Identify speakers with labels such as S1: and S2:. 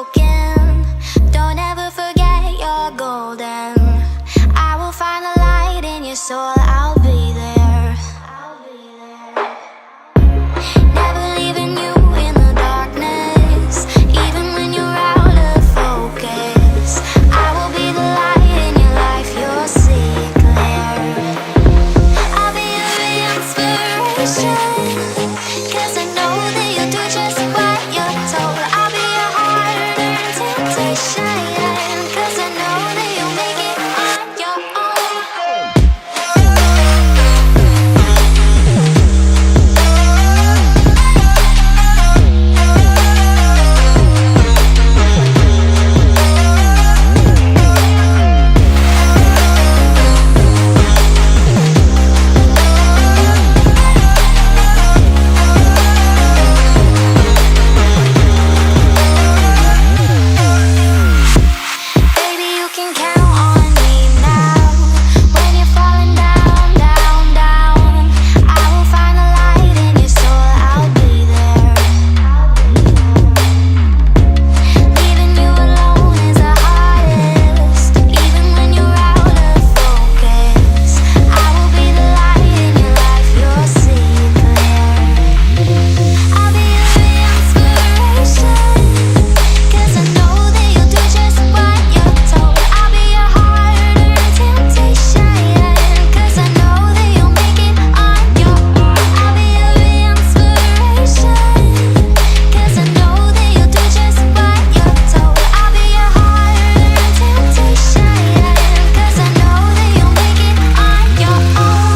S1: broken, don't ever forget you're golden. I will find a light in your soul, I'll be there. Never leaving you in the darkness, even when you're out of focus. I will be the light in your life, you'll see it clear. I'll be your inspiration, 'cause I know that you'll do just what you're told. I'll be your hard-earned temptation, 'cause I know that you'll make it on your own. Baby, you can count on me now. When you're falling down, down, down, I will find a light in your soul, I'll be there. Leaving you alone is the hardest, even when you're out of focus. I will be the light in your life, you'll see it clear. I'll be your inspiration, 'cause I know that you'll do just what you're told. I'll be your hard-earned temptation, 'cause I know that you'll make it on your own. I'll be your inspiration, 'cause I know that you'll do just what you're told. I'll be your hard-earned temptation, 'cause I know that you'll make it on your own.